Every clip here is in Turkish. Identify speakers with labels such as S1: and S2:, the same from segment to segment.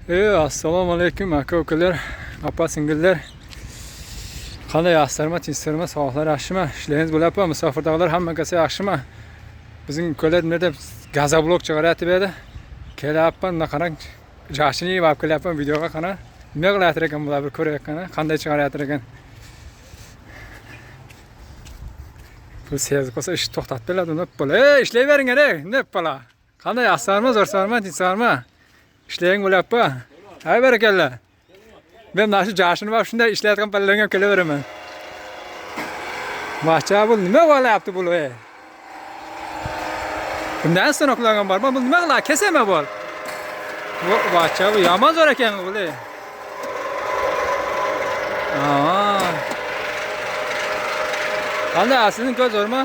S1: Assalomu alaykum aka ukalar, opa singillar. Qanday yaxshilarmi, tinchlarmi, sog'liqlar yaxshimi? Ishlaringiz bo'lyapmi? Musofirdagilar hammaga yaxshimi? Bizning ukalar nerda gazoblok chiqaryapti bu yerda. Kelyapman, mana qarang, jashini yeb kelyapman videoga qana. Nima qilyapti ekan bular bir ko'rayotgani, qanday chiqaryapti ekan. Bu sezib qolsa ish to'xtatib beradi, nima bo'la? Ishlayvering ey, nima bo'la? Qanday yaxshilarmi, zo'rlarmi, tinchlarmi? İşleyen bo'lyapti. Hay barakalla. Men mana shu jashini va shunday ishlayotgan pallalarga ham kelaveraman. Macha bu nima bo'lyapti bu? Bundan sanoqlagan bormi? Bu nima qiladi? Kesema bor. Bu macha bu yomon zo'r ekan bu. Qanday aslini ko'z zo'rmi?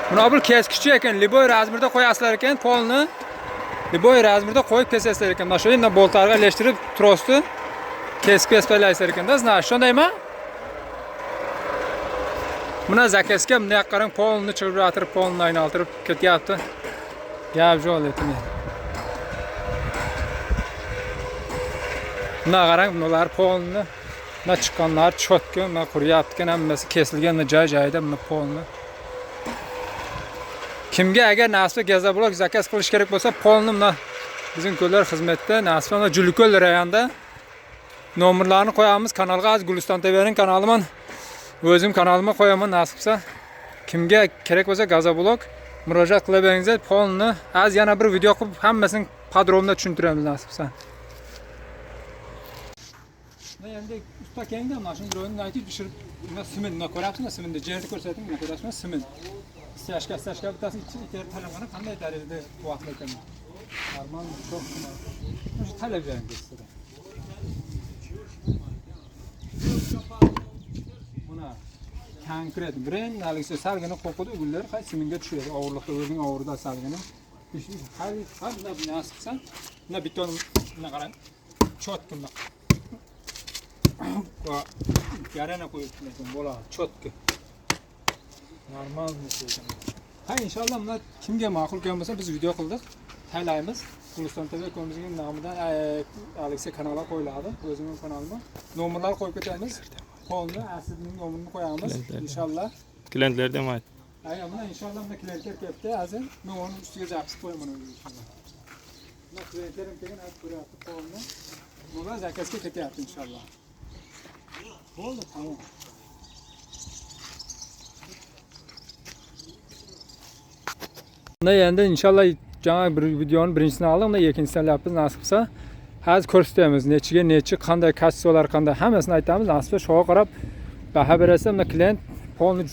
S1: Buni bu keskichi ekan, liboy razmirda qo'yasizlar ekan, polni. Liboy razmirda qo'yib kesasizlar ekan. Mana shunday boltlarga ilashtirib trosni kesib paylaysizlar ekan-da, znash, shundaymi? Buna zakasga bunday qarang, polni chiqarib, polni aylantirib ketyapti. Gap jo'q etini. Buna qarang, bular polni, buna chiqqanlar cho'tga, mana quryapti, hammasi kesilgan joy-joyida buni polni. Kimga agar nasib gazoblok zakaz qilish kerak bo'lsa, polni mana bizning ko'llar xizmatda, nasib mana Julko'l rayonida nomerlarni qo'yamiz. Kanalga az Guliston TV'ning kanaliman. O'zim kanalimga qo'yaman nasibsa. Kimga kerak bo'lsa gazoblok murojaat qila beringizlar. Polni az yana bir video qilib hammasini podrobno tushuntiramiz nasibsa. Men endi usta kengda mana shu dro'nni aytib tushirib, mana siminni ko'rapsizmi? Siminni jerni ko'rsating, mana ko'rasizmi? Simin. Stashka bittasi icheri talabani qanday darajada vaqt ekan? Normal çok şu talep verin size. Buna konkret brend naligisi salgini qo'qidi ular qaysi minga tushadi. Og'irlikda o'zing og'irda salgini. Hali nasibsan, na beton na qarang. Cho'tki. Va yarana qo'yib bo'ladi, cho'tki. Normal ekan. Ha inshaalloh buni kimga ma'qul kelgan bo'lsa biz video qildik. Taylaymiz. Guliston TV ko'mizning nomidan Alexa kanalga qo'yiladi. O'zimning kanalimga nomerlar qo'yib ketamiz. Polni aslning nomerini qo'yamiz inshaalloh.
S2: Klientlardan ayt.
S1: Aynan buni inshaalloh buni klientlar kelibdi. Azin men uni ustiga zapis qo'yaman inshaalloh. Buni klientlarim kelgan aytib ko'ryapti polni. Bular zakazga ketyapti inshaalloh. Bo'ldi, tamom. Endi inshaalloh жаңа bir videoning birinchisini oldik, unda ikkinchisini olyapmiz nasibsa. Hozir ko'rsatamiz, necha qanday kassiyalar qanday hammasini aytamiz. Nasibsa shunga qarab baho berasizlar. Mana klient polni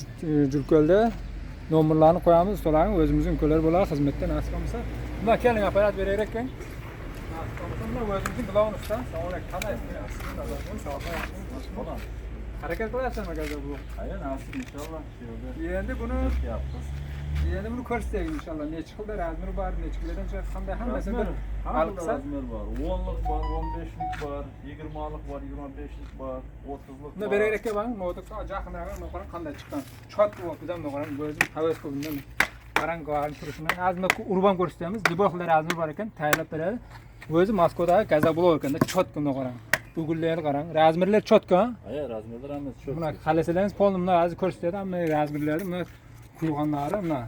S1: Julko'lda nomerlarni qo'yamiz, ustolarning o'zimizning ko'lar bo'ladi xizmatda nasib bo'lsa. Buna keling apparat berar ekan. Nasib bo'lsa buni o'zimizning bilovimizda. Savol qanday harakat qilasizmi gazob bu?
S3: Hayır, nasip inşallah.
S1: Endi buni
S3: yaptık.
S1: Endi buni ko'rsataylik inshaalloh. Necha xilda razmir bor, necha xildan qanday hammasini bir
S3: Hangi razmer var? 10'lık var, 15'lik var, 20'lık var, 25'lik var, 30'lık
S1: buni
S3: var.
S1: berar ekan bang, motoqqa jaqinaga qarang qanday chiqqan. Chot bo'libdan qarang, o'zim havas qildim. Qarang qo'yib turishini. Azmi urban ko'rsatamiz. Liboxlar razmir bor ekan, tayyorlab beradi. O'zi Moskvadagi gazoblok ekanda, chot kuni qarang. Bugullarni qarang. Razmirlar chotga.
S3: Hayır, razmerler hem çok.
S1: Buna xalasalarimiz polni hozir ko'rsatadi, hamma razmirlarni buni qilganlari mana.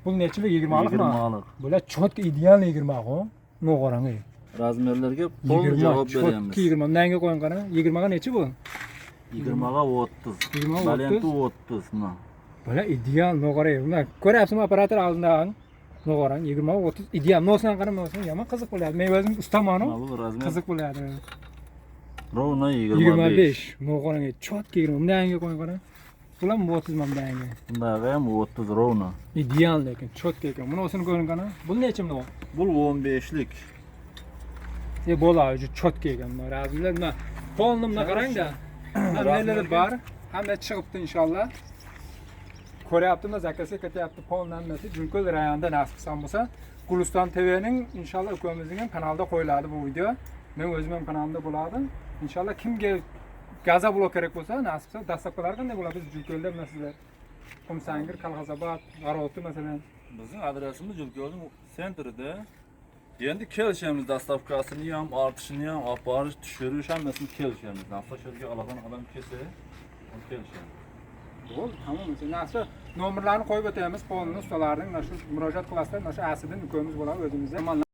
S1: Bu necha 20'lik mı?
S3: 20'lık.
S1: Böyle çok ideal 20'lik o. Ne qarang ey.
S3: Razmerlerge pol cevap veremiz.
S1: 20 nenge qo'ying qarang. 20'ga necha bu?
S3: 20'ga 30.
S1: 20'ga 30.
S3: Valenti 30 mı?
S1: Böyle ideal ne qarang. Buna ko'ryapsizmi operator oldinda? Ne qarang 20'ga 30 ideal. Nosdan qarang, nosdan yomon qiziq bo'ladi. Men o'zim ustamanu.
S3: Bu razmer.
S1: Qiziq bo'ladi.
S3: Rovna 25.
S1: 25. Ne qarang, çok 20. Nenge qo'ying qarang. Bular 30 mamdanga.
S3: Bunda hem 30 rovna.
S1: İdeal lekin, çok ekan. Buni o'sini ko'ring qana. Bu necha bu?
S3: Bu 15'lik.
S1: Bo'ladi, chotga ekan. Razmirlar mana polnimni qarang-da. Hammalari bor. Hamma chiqibdi inshaalloh. Ko'ryaptimi, zakazga ketyapti polni hammasi. Julko'l rayonida nasib bo'lsa, Guliston TV'ning inshaalloh ukamizning ham kanalida qo'yiladi bu video. Men o'zim ham kanalimda bo'ladi. Inshaalloh kimga gazoblok kerak bo'lsa, nasibsa dastlabkilar qanday bo'ladi? Biz Julko'lda masalan Qumsangir, Kalg'azobod, G'aroti masalan.
S3: Bizim adresimiz Julko'lning sentrida. Endi kelishemiz dastavkasını ham, artışını ham, olib borish, tushirish hammasini kelishemiz. Nasıl sherga oladigan odam kelsa, onu kelishemiz.
S1: Bo'ldi, tamam. Nasıl nomerlarni qo'yib o'tamiz, polni ustalarning, mana shu murojaat qilasizlar, mana shu asidan ukomiz bo'ladi o'zimizda.